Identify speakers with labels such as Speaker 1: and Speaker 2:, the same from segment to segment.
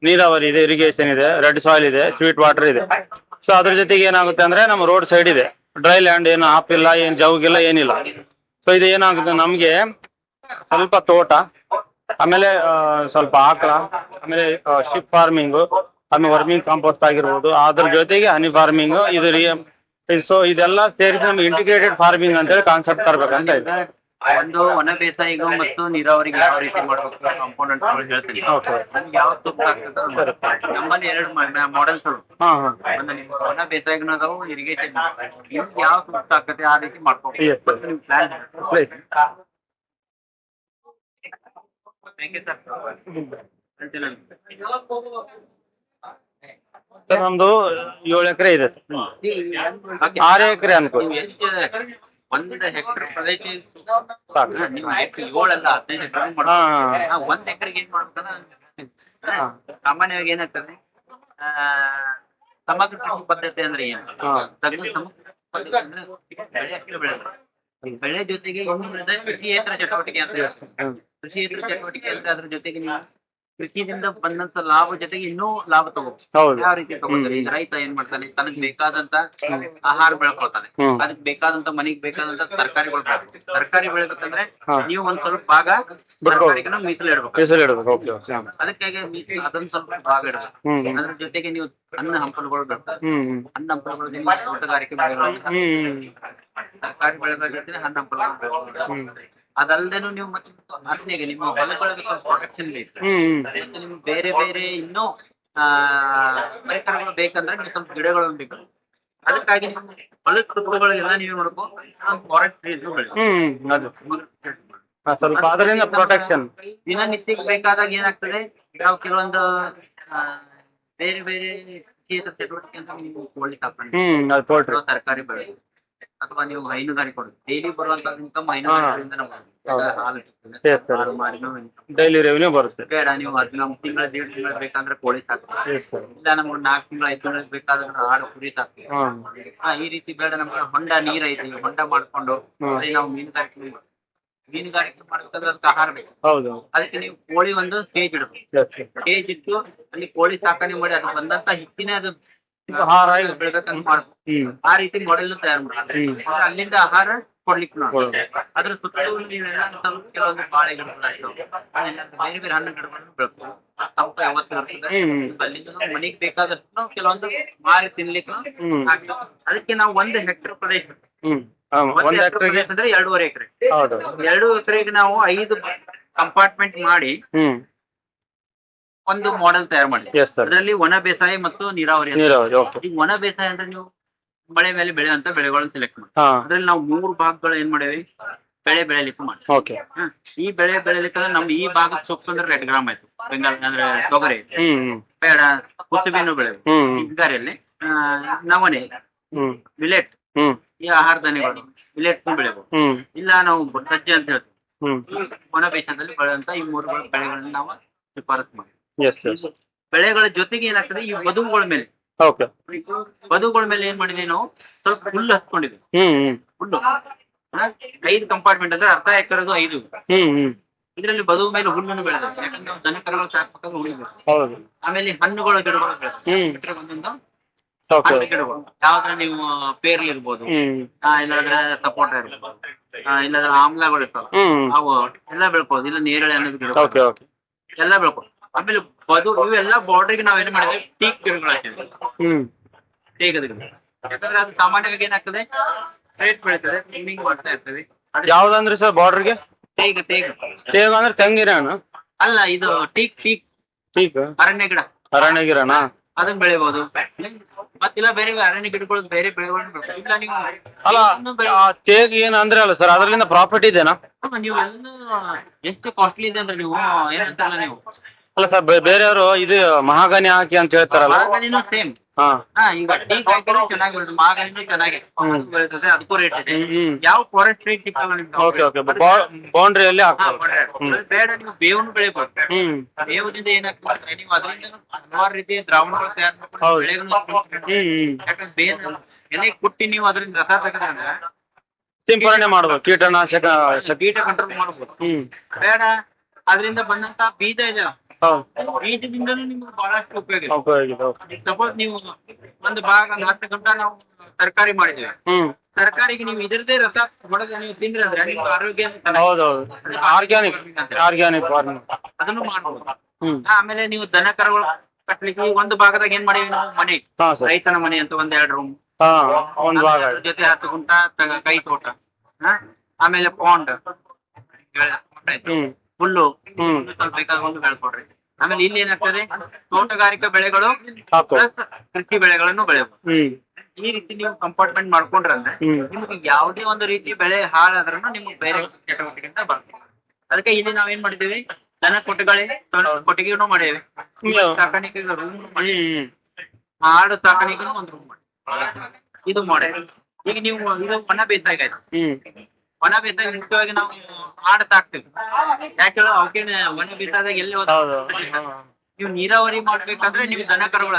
Speaker 1: ನೀರಾವರಿ ಇದೆ, ಇರಿಗೇಷನ್ ಇದೆ, ರೆಡ್ ಸಾಯಿಲ್ ಇದೆ, ಸ್ವೀಟ್ ವಾಟರ್ ಇದೆ. ಸೊ ಅದ್ರ ಜೊತೆಗೆ ಏನಾಗುತ್ತೆ ಅಂದ್ರೆ ನಮ್ಮ ರೋಡ್ ಸೈಡ್ ಇದೆ, ಡ್ರೈ ಲ್ಯಾಂಡ್, ಏನು ಹಾಪಿಲ್ಲ, ಏನು ಜೌಗಿಲ್ಲ, ಏನಿಲ್ಲ. ಸೊ ಇದು ಏನಾಗುತ್ತೆ ನಮಗೆ ಸ್ವಲ್ಪ ತೋಟ, ಆಮೇಲೆ ಸ್ವಲ್ಪ ಆಕಳ, ಆಮೇಲೆ ಶಿಪ್ ಫಾರ್ಮಿಂಗು, ಆಮೇಲೆ ವರ್ಮಿಂಗ್ ಕಾಂಪೋಸ್ಟ್ ಆಗಿರ್ಬೋದು, ಅದ್ರ ಜೊತೆಗೆ ಹನಿ ಫಾರ್ಮಿಂಗ್, ಸೊ ಇದೆಲ್ಲ ಸೇರಿಸಿ ನಮ್ಗೆ ಇಂಟಿಗ್ರೇಟೆಡ್ ಫಾರ್ಮಿಂಗ್ ಅಂತೇಳಿ ಕಾನ್ಸೆಪ್ಟ್ ತರಬೇಕಂತ ಇದೆ.
Speaker 2: ಒಂದು ಒಣ ಬೇಸಾಯಿಗೂ ಮತ್ತು ನೀರಾವರಿಗೆ ಯಾವ ರೀತಿ ಮಾಡ್ಬೇಕು ಕಾಂಪೋನೆಂಟ್ ಹೇಳ್ತೀನಿ. ನಮ್ಗೆ ಯಾವ ಸೂಕ್ತ ಆಗ್ತದೆ ನಮ್ಮಲ್ಲಿ 2 ಮಾಡೆಲ್ಸ್ ಒಂದು ನಿಮ್ಮ ಒಣ ಬೇಸಾಯಿಗೂ ಅದಾವು, ಇರಿಗೇಷನ್ ನಿಮ್ಗೆ ಯಾವ ಸೂಕ್ತ ಆಗ್ತದೆ ಆ ರೀತಿ ಮಾಡ್ಕೋಬೇಕು.
Speaker 1: ಸರ್ ನಮ್ದು 7 ಎಕರೆ ಇದೆ, 6 ಎಕರೆ ಅನ್ಕೋ.
Speaker 2: 1 ಹೆಕ್ಟರ್ ಪ್ರದೇಶ ಸಾಕು. ನೀವು 7 ಅಲ್ಲ 15 ಎಕರೆ ಮಾಡ್ಬೋದು. 1 ಎಕರೆಗೆ ಏನ್ ಮಾಡ್ಬೇಕಂದ್ರೆ ಸಾಮಾನ್ಯವಾಗಿ ಏನಾಗ್ತದೆ, ಸಮಗ್ರ ಕೃಷಿ ಪದ್ಧತಿ ಅಂದ್ರೆ ಏನು? ಸಮಗ್ರ ಪದ್ಧತಿ ಅಂದ್ರೆ ಬೆಳೆ ಅಷ್ಟೇ ಬೆಳೆದ ಬೆಳೆ ಜೊತೆಗೆ ಕೃಷಿಯೇತರ ಚಟುವಟಿಕೆ ಅಂತ ಕೃಷಿಯೇತರ ಚಟುವಟಿಕೆ ಅಂದ್ರೆ ಅದ್ರ ಜೊತೆಗೆ ನೀವು ಕೃಷಿಯಿಂದ ಬಂದಂತ ಲಾಭ ಜೊತೆಗೆ ಇನ್ನೂ ಲಾಭ ತಗೋಬಹುದು. ಯಾವ ರೀತಿ ತಗೋತಾರೆ? ಈಗ ರೈತ ಏನ್ ಮಾಡ್ತಾನೆ, ತನಗ್ ಬೇಕಾದಂತ ಆಹಾರ ಬೆಳ್ಕೊಳ್ತಾನೆ, ಅದಕ್ಕೆ ಬೇಕಾದಂತ ಮನೆಗ್ ಬೇಕಾದಂತ ತರಕಾರಿಗಳು ಬೆಳ್ಬೇಕು. ತರಕಾರಿ ಬೆಳಿಬೇಕಂದ್ರೆ ನೀವು ಒಂದ್ ಸ್ವಲ್ಪ ಭಾಗ ತರಕಾರಿಗಳನ್ನ ಮೀಸಲಿಡ್ಬೇಕು. ಅದಕ್ಕಾಗಿ ಅದನ್ನ ಸ್ವಲ್ಪ ಭಾಗ ಇಡಬೇಕು. ಅದ್ರ ಜೊತೆಗೆ ನೀವು ಹಣ್ಣು ಹಂಪಲುಗಳು ಬೆಳ್ತಾರೆ. ಹಣ್ಣು ಹಂಪಲುಗಳು ನಿಮ್ಮ ತೋಟಗಾರಿಕೆ ಬೆಳೆಗಳು, ತರಕಾರಿ ಬೆಳೆಗಳ ಜೊತೆ ಹಣ್ಣು ಹಂಪಲುಗಳು. ಅದಲ್ದೇನು ನೀವು ಮತ್ತೆ ಅರ್ನಿಗೆ ನಿಮ್ಮ ಹೊಲಗಳಿಗೆ ಸ್ವಲ್ಪ ಪ್ರೊಟೆಕ್ಷನ್ ಬೇಕು. ನಿಮ್ಗೆ ಬೇರೆ ಬೇರೆ ಇನ್ನೂ ಪರಿಕರಗಳು ಬೇಕಂದ್ರೆ ನೀವು ಸ್ವಲ್ಪ ಗಿಡಗಳನ್ನು ಬೇಕು. ಅದಕ್ಕಾಗಿ ನಿಮ್ಮ ಹೊಲದ ಸುತ್ತುಗಳಿಗೆಲ್ಲ ನೀವು ನೋಡ್ಕೊ ಫಾರೆಸ್ಟ್ ಟ್ರೀಸ್
Speaker 1: ಸ್ವಲ್ಪ ಅದರಿಂದ ಪ್ರೊಟೆಕ್ಷನ್.
Speaker 2: ದಿನನಿತ್ಯಕ್ಕೆ ಬೇಕಾದಾಗ ಏನಾಗ್ತದೆ, ನಾವು ಕೆಲವೊಂದು ಬೇರೆ ಬೇರೆ ಚಟುವಟಿಕೆ ಅಂತ ನೀವು ಕೋಳಿ ಸಾಕಣೆ, ತರಕಾರಿ ಬೆಳೆದು, ಅಥವಾ ನೀವು ಹೈನುಗಾರಿಕೆ ಕೊಡುದು. ಡೈಲಿ ಬರುವಂತ ಇನ್ಕಮ್ ಹೈನುಗಾರಿಕೆಯಿಂದ
Speaker 1: ಡೈಲಿ ರೆವೆನ್ಯೂ ಬರುತ್ತೆ.
Speaker 2: ಬೇಡ ನೀವು 11 ತಿಂಗಳ 1.5 ತಿಂಗಳ ಬೇಕಂದ್ರೆ ಕೋಳಿ ಸಾಕ್ತೀವಿ, ಇಲ್ಲ ನಮ್ಗೆ 4 ತಿಂಗಳ 5 ತಿಂಗಳ ಬೇಕಾದ್ರೆ ಆಡು ಕುರಿ ಸಾಕ್ತೀವಿ. ಈ ರೀತಿ ಬೇಡ ನಮ್ಗೆ ಹೊಂಡ ನೀರ್ ಐತಿ, ಹೊಂಡ ಮಾಡ್ಕೊಂಡು ನಾವು ಮೀನುಗಾರಿಕೆ ಮಾಡ್ಬೇಕಂದ್ರೆ ಅದಕ್ಕೆ ಆಹಾರ ಬೇಕು. ಅದಕ್ಕೆ ನೀವು ಕೋಳಿ ಒಂದು ಕೇಜ್ ಇಡಬೇಕು. ಕೇಜ್ ಇಟ್ಟು ಅಲ್ಲಿ ಕೋಳಿ ಸಾಕಣೆ ಮಾಡಿ ಅದು ಬಂದಂತ ಹಿಟ್ಟಿನೇ ಅದು ಆಹಾರ ಬೆಳ್ಬೇಕಂತ ಮಾಡ್ಬೇಕು. ಆ ರೀತಿ ಮಾಡೆಲ್ ತಯಾರು ಮಾಡ್ತಾರೆ. ಅಲ್ಲಿಂದ ಆಹಾರ ಕೊಡ್ಲಿಕ್ಕೆ ನೋಡಿ. ಅದ್ರ ಸುತ್ತಲೂ ನೀವೆಲ್ಲ ಸ್ವಲ್ಪ ಕೆಲವೊಂದು ಬಾಳೆ ಗಿಡಗಳು, ಬೇರೆ ಬೇರೆ ಹಣ್ಣು ಗಿಡಗಳನ್ನು ಬೆಳ್ಬೋದು. ತಂಪ ಯಾವತ್ತು ಇರ್ತದೆ, ಅಲ್ಲಿಂದ ಮನೆಗೆ ಬೇಕಾದಷ್ಟು ಕೆಲವೊಂದು ಮಾರಿ ತಿನ್ಲಿಕ್ಕೆ ಆಗ್ತದೆ. ಅದಕ್ಕೆ ನಾವು 1 ಹೆಕ್ಟರ್ ಪ್ರದೇಶ ಅಂದ್ರೆ 2.5 ಎಕರೆ. 2 ಎಕರೆಗೆ ನಾವು 5 ಕಂಪಾರ್ಟ್ಮೆಂಟ್ ಮಾಡಿ ಒಂದು ಮಾಡೆಲ್ ತಯಾರು ಮಾಡಿ. ಅದರಲ್ಲಿ ಒಣ ಬೇಸಾಯ ಮತ್ತು ನೀರಾವರಿ. ಈಗ ಒಣ ಬೇಸಾಯ ಅಂದ್ರೆ ನೀವು ಮಳೆ ಮೇಲೆ ಬೆಳೆಯುವಂತ ಬೆಳೆಗಳನ್ನು ಸೆಲೆಕ್ಟ್ ಮಾಡಿ. ಅದ್ರಲ್ಲಿ ನಾವು 3 ಭಾಗಗಳು ಏನ್ ಮಾಡೇವಿ, ಬೆಳೆ ಬೆಳೆಯಲಿಕ್ಕೆ ಮಾಡಿ. ಈ ಬೆಳೆ ಬೆಳೆಯಲಿಕ್ಕೆ ನಮ್ಗೆ ಈ ಭಾಗದ ಸೊಪ್ಪು ಅಂದ್ರೆ ರೆಡ್ ಗ್ರಾಮ್ ಆಯ್ತು, ಬೆಂಗಾಲ್ ಅಂದ್ರೆ ತೊಗರಿ ಬೇಡ, ಕುಸುಬಿನೂ ಬೆಳೆವು. ಹಿಂಗಾರಿಯಲ್ಲಿ ನವಣೆ, ಮಿಲೆಟ್, ಈ ಆಹಾರ ಧಾನ್ಯಗಳು ಮಿಲೆಟ್ ಬೆಳೆಯಬಹುದು. ಇಲ್ಲ ನಾವು ಸಜ್ಜೆ ಅಂತ ಹೇಳ್ತೀವಿ. ಒಣ ಬೇಸಾಯದಲ್ಲಿ ಬೆಳೆಯುವಂತ ಈ 3 ಬೆಳೆಗಳನ್ನ ನಾವು ಶಿಫಾರಸು ಮಾಡಿ. ಬೆಳೆಗಳ ಜೊತೆಗೆ ಏನಾಗ್ತದೆ, ಈ ಬದುಗಳ ಮೇಲೆ ಏನ್ ಮಾಡಿದೀವಿ ನಾವು, ಸ್ವಲ್ಪ ಹುಲ್ಲು ಹಚ್ಕೊಂಡಿದ್ವಿ. ಹುಲ್ಲು 5 ಕಂಪಾರ್ಟ್ಮೆಂಟ್ ಅಂದ್ರೆ ಅರ್ಧ ಎಕರೆದು 5. ಇದರಲ್ಲಿ ಬದುವ ಮೇಲೆ ಹುಲ್ಲನ್ನು ಬೆಳೆದ, ಯಾಕಂದ್ರೆ ನಾವು ದನ ಕರುಗಳು ಸಾಕ್ಬೇಕಾದ್ರೆ ಉಳಿಬೇಕು. ಆಮೇಲೆ ಹಣ್ಣುಗಳ ಗಿಡಗಳು ಬೆಳೆದ, ಒಂದೊಂದು ಗಿಡಗಳು ಯಾವ್ದ್ರ ನೀವು ಪೇರ್ಲಿ ಇರ್ಬೋದು, ಇಲ್ಲಾಂದ್ರೆ ಸಪೋಟ ಇರ್ಬೋದು, ಇಲ್ಲಾಂದ್ರೆ ಆಮ್ಲಗಳು ಇರ್ತಾವ, ಅವು ಎಲ್ಲ ಬೆಳ್ಕೋದು. ಇಲ್ಲ ನೇರಳೆ ಅನ್ನೋದು ಗಿಡ ಎಲ್ಲ ಬೆಳ್ಕೋದು. ಆಮೇಲೆ ಇವೆಲ್ಲ ಬಾರ್ಡರ್ಗೆ ನಾವ್ ಏನ್ ಮಾಡಿದ್ವಿ, ಟೀಕ್ ಗಿಡಗಳು ಹಾಕಿದ್ವಿ. ಟೀಕದ ಗಿಡ ಯಾಕಂದ್ರೆ ಅದು ಸಾಮಾನ್ಯವಾಗಿ ಏನಾಗ್ತದೆ, ರೇಟ್ ಬೆಳೀತದೆ, ಟ್ರಿಮ್ಮಿಂಗ್ ಮಾಡ್ತಾ ಇರ್ತದೆ.
Speaker 1: ಯಾವ್ದಂದ್ರೆ ಸರ್ ಬಾರ್ಡರ್ಗೆ?
Speaker 2: ತೇಗ
Speaker 1: ಅಂದ್ರೆ ತೆಂಗಿನ
Speaker 2: ಅಲ್ಲ, ಇದು ಟೀಕ್ ಅರಣ್ಯ ಗಿಡನ ಅದನ್ನ ಬೆಳಿಬಹುದು. ಮತ್ತಿಲ್ಲ ಬೇರೆ ಅರಣ್ಯ ಗಿಡಗಳು ಬೇರೆ ಬೆಳೆಗಳನ್ನು ಬೆಳೆಬಹುದು. ಇಲ್ಲ ನೀವು
Speaker 1: ಅಲ್ಲ ತೇಗ್ ಏನ್ ಅಂದ್ರೆ ಅಲ್ಲ ಸರ್, ಅದರಿಂದ ಪ್ರಾಫಿಟ್ ಇದೆನಾ?
Speaker 2: ನೀವು ಎಷ್ಟು ಕಾಸ್ಟ್ಲಿ ಇದೆ ಅಂದ್ರೆ ನೀವು ಏನಂತಾರಲ್ಲ ನೀವು,
Speaker 1: ಅಲ್ಲ ಸರ್ ಬೇರೆಯವರು ಇದು ಮಹಾಗನಿ ಹಾಕಿ ಅಂತ ಹೇಳ್ತಾರಲ್ಲ,
Speaker 2: ಸೇಮ್. ಈಗ ಟೀಕ್ ಹಾಕಿದ್ರೆ ಚೆನ್ನಾಗಿ ಬರುತ್ತೆ, ಮಹಾಗನಿ ಚೆನ್ನಾಗಿ ಬೆಳೀತದೆ, ಅದಕ್ಕೂ ರೇಟ್ ಇದೆ. ಯಾವ ಫಾರೆಸ್ಟ್ ರೇಟ್ ಸಿಕ್ಕಲ್ಲ
Speaker 1: ಬೌಂಡ್ರಿಯಲ್ಲಿ
Speaker 2: ಬೇಡ. ನೀವು ಬೇವನ್ನು ಬೆಳಿಬಹುದು. ಬೇವದಿಂದ ಏನಾಗ್ತದೆ, ನೀವು ಅದರಿಂದ ಹಲವಾರು ರೀತಿಯ ದ್ರಾವಣಗಳು ತಯಾರು ಮಾಡ್ಕೊಂಡು ಬೆಳೆಗಳನ್ನು, ಯಾಕಂದ್ರೆ ಬೇವು ಎಲೆ ಕುಟ್ಟಿ ನೀವು ಅದರಿಂದ ರಸ ತೆಗೆದ್ರೆ
Speaker 1: ಸಿಂಪರಣೆ ಮಾಡಬಹುದು, ಕೀಟ ಕಂಟ್ರೋಲ್
Speaker 2: ಮಾಡಬಹುದು. ಬೇಡ, ಅದರಿಂದ ಬಂದಂತ ಬೀಜ ಇದೆ
Speaker 1: ಹೌದು
Speaker 2: ಬೀಜದಿಂದನೂ ನಿಮ್ಗೆ ಬಹಳಷ್ಟು ಉಪಯೋಗ ಇದೆ.
Speaker 1: ಉಪಯೋಗ ಇದೆ. ಹೌದು.
Speaker 2: ಸಪೋಸ್ ನೀವು ಒಂದು ಭಾಗ 10 ಗಂಟೆ ನಾವು ತರಕಾರಿ ಮಾಡಿದ್ದೇವೆ, ತರಕಾರಿಗೆ ನೀವು ಇದರದೇ ರಸ ಹೊಡೆದು ನೀವು ತಿಂದ್ರೆ ಅಂದ್ರೆ ನಿಮ್ಮ ಆರೋಗ್ಯ
Speaker 1: ಹೌದೌದು ಆರ್ಗ್ಯಾನಿಕ್ ಫಾರ್ಮಿಂಗ್
Speaker 2: ಅದನ್ನು ಮಾಡ್ಬೋದು. ಆಮೇಲೆ ನೀವು ದನ ಕರುಗಳು ಕಟ್ಲಿಕ್ಕೆ ಒಂದು ಭಾಗದಾಗ ಏನ್ ಮಾಡೀವಿ ನಾವು ಮನೆ, ರೈತನ ಮನೆ ಅಂತ 1-2 ರೂಮ್,
Speaker 1: ಒಂದು ಭಾಗ
Speaker 2: ಜೊತೆ 10 ಗುಂಟ ಕೈ ತೋಟ, ಆಮೇಲೆ ಪಾಂಡ್, ಹುಲ್ಲು ಸ್ವಲ್ಪ ಬೇಕಾದ ಒಂದು ಬೆಳ್ಕೊಡ್ರಿ. ಆಮೇಲೆ ಇಲ್ಲಿ ಏನಾಗ್ತದೆ ತೋಟಗಾರಿಕಾ ಬೆಳೆಗಳು ಪ್ಲಸ್ ಕೃಷಿ ಬೆಳೆಗಳನ್ನು ಬೆಳೆಯಬಹುದು. ಈ ರೀತಿ ನೀವು ಕಂಪಾರ್ಟ್ಮೆಂಟ್ ಮಾಡ್ಕೊಂಡ್ರಂದ್ರೆ ನಿಮ್ಗೆ ಯಾವುದೇ ಒಂದು ರೀತಿ ಬೆಳೆ ಹಾಳಾದ್ರೂ ನಿಮ್ಗೆ ಬೇರೆ ಚಟುವಟಿಕೆಯಿಂದ ಬರ್ತದೆ. ಅದಕ್ಕೆ ಇಲ್ಲಿ ನಾವೇನ್ ಮಾಡಿದ್ದೇವೆ, ದನ ಕೊಟ್ಟಿಗೆನೂ ಮಾಡೇವೆ, ಸಾಕಾಣಿಕೆ ರೂಮ್ ಮಾಡಿ, ಆಡು ಸಾಕಾಣಿಕೆನೂ ಒಂದು ರೂಮ್ ಮಾಡಿ, ಇದು ಮಾಡೇವೆ. ಈಗ ನೀವು ಇದು ಒಣ ಬೇಸಾಯ ಆಯ್ತು. ಒಣ ಬೇಸಾಯ ಮುಖ್ಯವಾಗಿ ನಾವು ಆಡು ಸಾಕ್ತೇವೆ. ಯಾಕೆ ಅವಕ್ಕೆ ಒಣ ಬೇಸಾಯದಾಗ ಎಲ್ಲಿ ನೀವು ನೀರಾವರಿ ಮಾಡ್ಬೇಕಂದ್ರೆ ನೀವು ದನ ಕರುಗಳ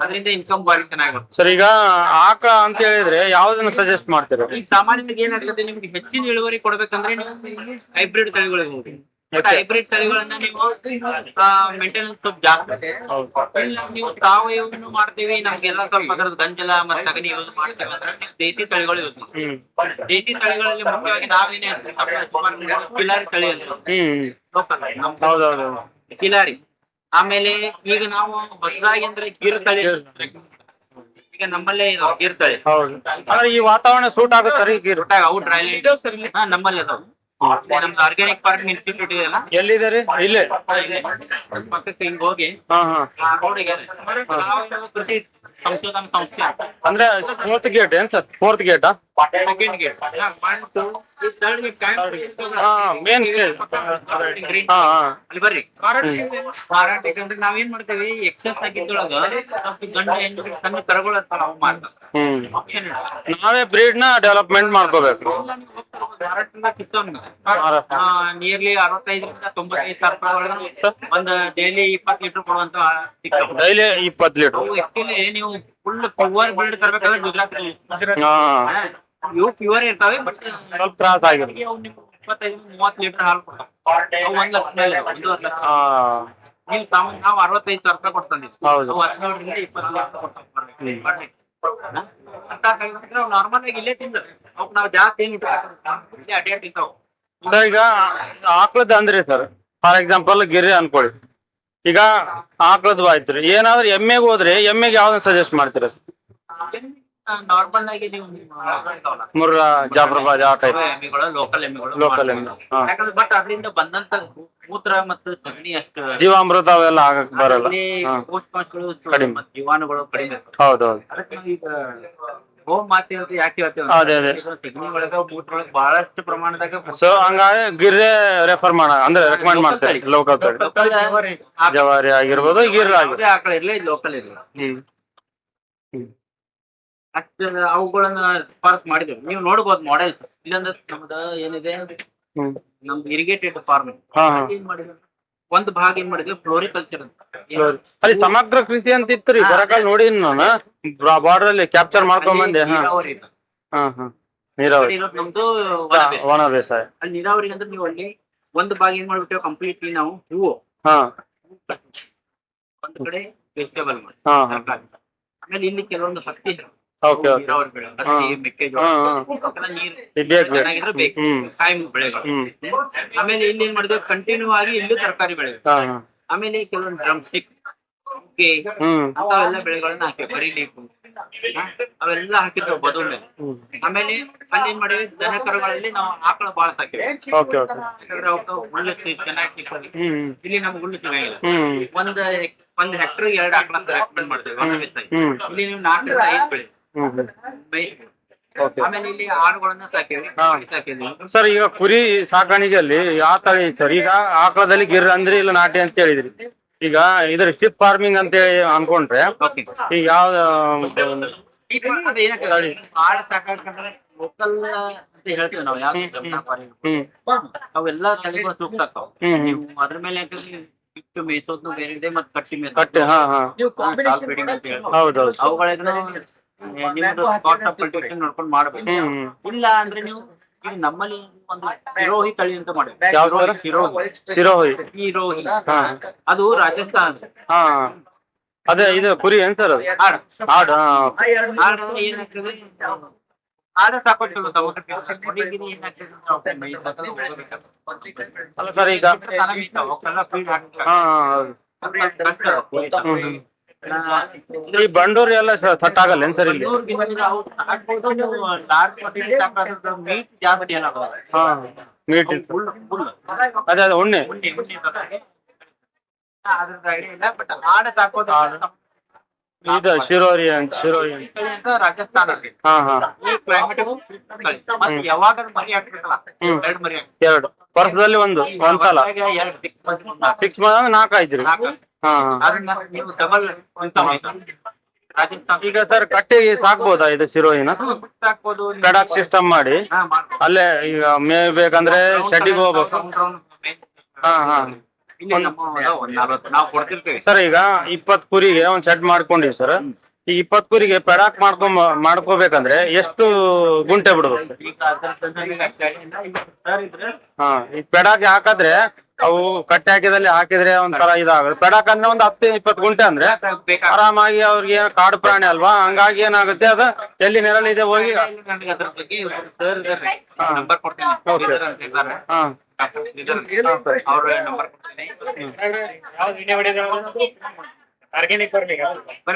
Speaker 2: ಅದರಿಂದ ಇನ್ಕಮ್ ಬಾರಿ ಚೆನ್ನಾಗಿರುತ್ತೆ
Speaker 1: ಸರ್. ಈಗ ಆಕಳ ಅಂತ ಹೇಳಿದ್ರೆ ಯಾವ್ದನ್ನ ಸಜೆಸ್ಟ್ ಮಾಡ್ತೀರಾ?
Speaker 2: ಈಗ ಸಾಮಾನ್ಯವಾಗಿ ಏನಾಗ್ತದೆ, ನಿಮ್ಗೆ ಹೆಚ್ಚಿನ ಇಳುವರಿ ಕೊಡ್ಬೇಕಂದ್ರೆ ನೀವು ಹೈಬ್ರಿಡ್ ತಳಿಗಳಿಗೆ ಹೋಗಿ. ಹೈಬ್ರಿಡ್ ತಳಿಗಳನ್ನ ನೀವು ಮೇಂಟೆನೆನ್ಸ್ ಸ್ವಲ್ಪ ಜಾಸ್ತಿ. ಇಲ್ಲ ನೀವು ಸಾವಯವವನ್ನು ಮಾಡ್ತೀವಿ, ನಮ್ಗೆಲ್ಲ ಸ್ವಲ್ಪ ಅದರದ ಗಂಜಲ ಮತ್ತೆ ಸಗಣಿ ಯೂಸ್ ಮಾಡ್ತೀವಿ ಅಂದ್ರೆ ನೀವು ದೇಸಿ ತಳಿಗಳು ಯೂಸ್ ಮಾಡ್ತೀವಿ. ದೇಸಿ ತಳಿಗಳಲ್ಲಿ ಮುಖ್ಯವಾಗಿ ನಾವೇನೇ ಕಿಲಾರಿ ತಳಿ ಅಂತ ಕಿಲಾರಿ. ಆಮೇಲೆ ಈಗ ನಾವು ಹೊಸದಾಗಿ ಅಂದ್ರೆ ಗಿರ್ ತಳಿ, ಈಗ ನಮ್ಮಲ್ಲೇ ಗಿರ್ ತಳಿ
Speaker 1: ಈ ವಾತಾವರಣ ಸೂಟ್ ಆಗುತ್ತೆ.
Speaker 2: ಅವು ಡ್ರೈ ನಮ್ಮಲ್ಲಿ ಅದಾವ. ನಮ್ದು ಆರ್ಗ್ಯಾನಿಕ್ ಫಾರ್ಮಿಂಗ್ ಇನ್ಸ್ಟಿಟ್ಯೂಟ್ ಇದೆಯಲ್ಲ,
Speaker 1: ಎಲ್ಲಿದೆ ರೀ? ಇಲ್ಲೇ
Speaker 2: ಪಕ್ಕಕ್ಕೆ ಹಿಂಗ್ ಹೋಗಿ ಕೃಷಿ ಸಂಶೋಧನಾ ಸಂಸ್ಥೆ
Speaker 1: ಅಂದ್ರೆ 4th ಗೇಟ್ ಏನ್ ಸರ್? 4th ಗೇಟಾ?
Speaker 2: ಸೆಕೆಂಡ್ ಗೇಟ್,
Speaker 1: ಮೇನ್
Speaker 2: ಅಲ್ಲಿ ಬರ್ರಿ. ಮಾರಾಟಕ್ಕೆ ಅಂದ್ರೆ ನಾವೇನ್ ಮಾಡ್ತೇವೆ, ಎಕ್ಸಸ್ ಆಗಿದ್ದೊಳಗ ಗಂಡ ಹೆಣ್ಣು ಸಣ್ಣ ಕರುಗಳು ಅಂತ ನಾವು ಮಾಡ್ತೇವೆ. ಆಪ್ಷನ್
Speaker 1: ನಾವೇ ಬ್ರೀಡ್ ನ ಡೆವಲಪ್ಮೆಂಟ್ ಮಾಡ್ಕೋಬೇಕು.
Speaker 2: ಮಾರಾಟದಿಂದ ಕಿತ್ತೋನ್ಗ ನಿಯರ್ಲಿ 65,000 to 95,000 ಒಂದು ಡೈಲಿ 20 ಲೀಟರ್ ಕೊಡುವಂತ ಸಿಗ್ತಾವೆ.
Speaker 1: Daily 20 litre.
Speaker 2: ಆಕ್ಚುಲಿ ನೀವು ಫುಲ್ ಪ್ಯೂರ್ ಬ್ರೀಡ್ ತರಬೇಕಾದ್ರೆ ಗುಜರಾತ್ ಇವು ಪ್ಯೂರ್ ಇರ್ತಾವೆ, ಬಟ್
Speaker 1: ಸ್ವಲ್ಪ ತ್ರಾಸ ಆಗಿರುತ್ತೆ.
Speaker 2: 25-30 ಲೀಟರ್ ಹಾಲು ಕೊಡ್ತಾವೆ. 1 ಲಕ್ಷ ಮೇಲೆ 1 ಲಕ್ಷ. ನೀವು ಸಾಮಾನ್ಯ ನಾವು 65,000 ರೂಪಾಯಿ ಕೊಡ್ತೀವಿ. 17ರಿಂದ 20 ಲಕ್ಷ ಕೊಡ್ತಾವೆ. ನಾರ್ಮಲ್ ಆಗಿ ಇಲ್ಲೇ ತಿಂದ್ರೆ ನಾವು ಜಾಸ್ತಿ ಏನು ಅಡ್ಡಾಡ್ ತಿಂತಾವ.
Speaker 1: ಸರ್ ಈಗ ಆಕಳದ ಅಂದ್ರೆ ಸರ್ ಫಾರ್ ಎಕ್ಸಾಂಪಲ್ ಗಿರಿ ಅನ್ಕೊಳ್ಳಿ. ಈಗ ಆಕಳದ್ದು ಆಯ್ತು ರೀ, ಏನಾದ್ರು ಎಮ್ಮೆಗೆ ಹೋದ್ರೆ ಎಮ್ಮೆಗೆ ಯಾವ್ದನ್ನ ಸಜೆಸ್ಟ್ ಮಾಡ್ತೀರಾ ಸರ್?
Speaker 2: ನಾರ್ಮಲ್ ಆಗಿ ನೀವು
Speaker 1: ಮುರ್ರಾ, ಜಾಫ್ರಾಬಾದ್ ಆ ಟೈಪ್
Speaker 2: ಎಮ್ಮೆಗಳು, ಲೋಕಲ್ ಎಮ್ಮೆ. ಯಾಕಂದ್ರೆ ಬಟ್ ಅದರಿಂದ ಬಂದಂತ ಮೂತ್ರ ಮತ್ತು ಸಗಣಿ ಅಷ್ಟು
Speaker 1: ಜೀವಾಮೃತ ಅವೆಲ್ಲ ಆಗಕ್ ಬರಲ್ಲ,
Speaker 2: ಪೋಷಕಾಂಶಗಳು ಜೀವಾಣುಗಳು ಕಡಿಮೆ.
Speaker 1: ಹೌದೌದು.
Speaker 2: ಅದಕ್ಕೆ ಈಗ ಹೋಮ್ ಮಾತಿ ಯಾಕೆ ಹೇಳ್ತೇವೆ, ಸಗಣಿ ಒಳಗ ಮೂತ್ರ ಒಳಗ ಬಹಳಷ್ಟು ಪ್ರಮಾಣದಾಗ.
Speaker 1: ಸೊ ಹಂಗಾಗಿ ಗಿರ್ರೆ ರೆಫರ್ ಮಾಡ ಅಂದ್ರೆ ರೆಕಮೆಂಡ್ ಮಾಡ್ತಾರೆ. ಲೋಕಲ್ ಜವಾರಿ ಆಗಿರ್ಬೋದು, ಗಿರ್ ಆಗಿರ್ಬೋದು,
Speaker 2: ಆಕಳ ಇರ್ಲಿ, ಲೋಕಲ್ ಇರ್ಲಿ, ಅಷ್ಟು ಅವುಗಳನ್ನ ಸ್ಪಾರ್ಕ್ ಮಾಡಿದ್ರು. ನೀವು ನೋಡ್ಬೋದು ಮಾಡೆಲ್ಸ್. ಇಲ್ಲಂದ್ರೆ ನಮ್ದು ಏನಿದೆ, ನಮ್ದು ಇರಿಗೇಟೆಡ್ ಫಾರ್ಮಿಂಗ್ ಏನ್ ಮಾಡಿದ್ರು, ಒಂದು ಭಾಗ ಏನ್ ಮಾಡಿದ್ವಿ ಫ್ಲೋರಿಕಲ್ಚರ್ ಅಂತ.
Speaker 1: ಅಲ್ಲಿ ಸಮಗ್ರ ಕೃಷಿ ಅಂತ ಇತ್ತು ರೀ, ಬರಕಾಲ ನೋಡಿ ನಾನು ಬಾರ್ಡರ್ ಅಲ್ಲಿ ಕ್ಯಾಪ್ಚರ್ ಮಾಡ್ಕೊಂಡ್ ಬಂದೆ. ನೀರಾವರಿ
Speaker 2: ನಮ್ದು
Speaker 1: ಒಣ ಬೇಸಾಯ.
Speaker 2: ಅಲ್ಲಿ ನೀರಾವರಿ ಅಂದ್ರೆ ನೀವು ಅಲ್ಲಿ ಒಂದು ಭಾಗ ಏನ್ ಮಾಡ್ಬಿಟ್ಟೇವೆ ಕಂಪ್ಲೀಟ್ಲಿ ನಾವು ಹೂವು, ಒಂದು ಕಡೆ ವೆಜಿಟೇಬಲ್ ಮಾಡಿ, ಆಮೇಲೆ ಇಲ್ಲಿ ಕೆಲವೊಂದು ಹತ್ತಿ ನೀರಾವರಿ ಬೆಳೆ, ಹತ್ತಿ, ಮೆಕ್ಕೆಜೋಳ, ನೀರು ಬೇಕು, ಕಾಯಿ ಬೆಳೆಗಳು. ಆಮೇಲೆ ಇಲ್ಲಿ ಏನ್ ಮಾಡಿದ್ವಿ ಕಂಟಿನ್ಯೂ ಆಗಿ ಇಲ್ಲೂ ತರಕಾರಿ ಬೆಳೆ. ಆಮೇಲೆ ಕೆಲವೊಂದು ಡ್ರಮ್ ಸ್ಟಿಕ್, ಅವೆಲ್ಲ ಬೆಳೆಗಳನ್ನ ಹಾಕಿವಿ, ಬರೀಲಿಕ್ಕೆ ಅವೆಲ್ಲ ಹಾಕಿದ್ವಿ ಬದು ಮೇಲೆ. ಆಮೇಲೆ ಅಲ್ಲಿ ಏನ್ ಮಾಡಿವಿ, ದನ ಕರುಗಳಲ್ಲಿ ನಾವು ಆಕಳ ಬಾಳ ಸಾಕಿವಿ. ಯಾಕಂದ್ರೆ ಅವಕ್ಕೆ ಹುಲ್ಲು ಚೆನ್ನಾಗಿ ಸಿಗ್ತದೆ. ಇಲ್ಲಿ ನಮ್ಗೆ ಹುಲ್ಲು ಸಿಗಂಗಿಲ್ಲ. ಒಂದ್ ಹೆಕ್ಟರ್ಗೆ 2 ಆಕಳ ಅಂತ ರೆಕಮೆಂಡ್ ಮಾಡ್ತೇವೆ. ಇಲ್ಲಿ ನೀವು 4ರಿಂದ 5 ಬೆಳೆ. ಆಮೇಲೆ ಇಲ್ಲಿ ಆಡುಗಳನ್ನ ಸಾಕಿವಿ.
Speaker 1: ಸರ್ ಈಗ ಕುರಿ ಸಾಕಾಣಿಕೆಯಲ್ಲಿ ಯಾವ ತಳಿ ಸರ್? ಈಗ ಆಕಳದಲ್ಲಿ ಗಿರ್ ಅಂದ್ರೆ ಇಲ್ಲ ನಾಟಿ ಅಂತ ಹೇಳಿದ್ರಿ. ಈಗ ಇದ್ರ ಸ್ಟಿಪ್ ಫಾರ್ಮಿಂಗ್ ಅಂತ ಹೇಳಿ ಅನ್ಕೊಂಡ್ರೆ ಈಗ ಯಾವ್ದು
Speaker 2: ಆಡು ಸಾಕಾಕಂದ್ರೆ ಲೋಕಲ್ ಅಂತ ಹೇಳ್ತೀವಿ ನಾವು. ಅವೆಲ್ಲ ತಳಿಗಳು ಸೂಕ್ತ ಆಗ್ತಾವ. ನೀವು ಅದ್ರ ಮೇಲೆ ಬಿಟ್ಟು ಮೇಸೋದ್ನು ಬೇರೆ ಇದೆ, ಮತ್ತೆ ಕಟ್ಟಿ ಮೇಸೋದು ಅವುಗಳಿಂದ ನಿಮ್ದು ಕಾಸ್ಟ್ ಆಫ್ ಕಲ್ಟಿವೇಷನ್ ನೋಡ್ಕೊಂಡು ಮಾಡ್ಬೇಕು. ಇಲ್ಲ ಅಂದ್ರೆ ನೀವು ಈಗ ನಮ್ಮಲ್ಲಿ ಒಂದು ಸಿರೋಹಿ ತಳಿ ಅಂತ ಮಾಡಿದ್ವಿ.
Speaker 1: ಯಾವ ತರ? ಸಿರೋಹಿ.
Speaker 2: ಸಿರೋಹಿ
Speaker 1: ಹಾ
Speaker 2: ಅದು ರಾಜಸ್ಥಾನ.
Speaker 1: ಹಾ ಅದೇ ಇದು ಕುರಿ ಏನ್ ಸರ್ ಅದು?
Speaker 2: ಆಡು
Speaker 1: ಆಡು.
Speaker 2: ಆಡು ಏನಾಗ್ತದೆ, ಆಡ ಸಾಕೋದು ಚಲೋ ಹುಡುಗಿರಿ ಏನಾಗ್ತದೆ
Speaker 1: ಅಲ್ಲ ಸರ್ ಈಗ
Speaker 2: ಅವಕ್ಕೆಲ್ಲ ಫೀಡ್ ಹಾಕ್ತಾರೆ.
Speaker 1: ಹಾ ಹೌದು. ಈ ಬಂಡೂರಿ ಎಲ್ಲ ಸಟ್ ಆಗಲ್ಲ ಏನ್ ಸರ್ ಇಲ್ಲಿ?
Speaker 2: ಮೀಟ್ ಜಾಸ್ತಿ ಏನಾಗಲ್ಲ.
Speaker 1: ಹಾ ಮೀಟ್ ಅದೇ ಅದೇ ಉಣ್ಣೆ.
Speaker 2: ಅದ್ರದ್ದು ಐಡಿಯಾ ಇಲ್ಲ, ಬಟ್ ಆಡ ಸಾಕೋದು
Speaker 1: ಇದು ಶಿರೋರಿ ಅಂತ
Speaker 2: ರಾಜಸ್ಥಾನ.
Speaker 1: ಹಾ ಹಾ
Speaker 2: ಈ ಕ್ಲೈಮೇಟ್ ಮತ್ತೆ ಯಾವಾಗ ಮರಿ ಹಾಕ್ಬೇಕಲ್ಲ, ಎರಡು ಮರಿ ಹಾಕ್ಬೇಕು.
Speaker 1: ಎರಡು ವರ್ಷದಲ್ಲಿ ಒಂದ್ಸಲ
Speaker 2: ಎರಡು
Speaker 1: ಫಿಕ್ಸ್ ಮಾಡಿದಾಗ 4 ಆಯ್ತು. ಹಾ
Speaker 2: ಅದನ್ನ ನೀವು ಡಬಲ್ ರಾಜಸ್ಥಾನ.
Speaker 1: ಈಗ ಸರ್ ಕಟ್ಟೆಗೆ ಸಾಕ್ಬೋದಾ ಇದು ಶಿರೋಹಿನ?
Speaker 2: ಹಾಕ್ಬೋದು.
Speaker 1: ಪೆಡಾಕ್ ಸಿಸ್ಟಮ್ ಮಾಡಿ ಅಲ್ಲೇ ಈಗ ಮೇವ್ ಬೇಕಂದ್ರೆ ಶೆಡ್ಡಿಗೆ ಹೋಗ್ಬೇಕು. ಹಾ ಹಾ
Speaker 2: ನಾವು ಕೊಡ್ತಿರ್ತೀವಿ
Speaker 1: ಸರ್. ಈಗ 20 ಕುರಿಗೆ ಒಂದ್ ಶೆಡ್ ಮಾಡ್ಕೊಂಡಿವಿ ಸರ್. ಈ 20 ಕುರಿಗೆ ಪೆಡಾಕ್ ಮಾಡ್ಕೋಬೇಕಂದ್ರೆ ಎಷ್ಟು ಗುಂಟೆ ಬಿಡ್ಬೇಕು ಸರ್?
Speaker 2: ಈಗ ಅದ್ರ
Speaker 1: ಹಾ ಈ ಪೆಡಾಕ್ ಹಾಕಿದ್ರೆ ಅವು ಕಟ್ಟೆ ಹಾಕಿದ್ರೆ ಒಂಥರ ಇದಾಗುತ್ತೆ. ಪೆಡಾಕ್ ಅಂದ್ರೆ ಒಂದು 10-20 ಗುಂಟೆ ಅಂದ್ರೆ ಆರಾಮಾಗಿ ಅವ್ರಿಗೆ ಕಾಡು ಪ್ರಾಣಿ ಅಲ್ವಾ, ಹಂಗಾಗಿ ಏನಾಗುತ್ತೆ ಅದು ಎಲ್ಲಿ ನೆರಳಿದೆ ಹೋಗಿ.
Speaker 2: ನನಗೆ ಅದ್ರ ಬಗ್ಗೆ ನಂಬರ್ ಕೊಡ್ತೀನಿ.
Speaker 1: ಹಾ
Speaker 2: ಅವ್ರ ನಂಬರ್ ಕೊಡ್ತೀನಿ.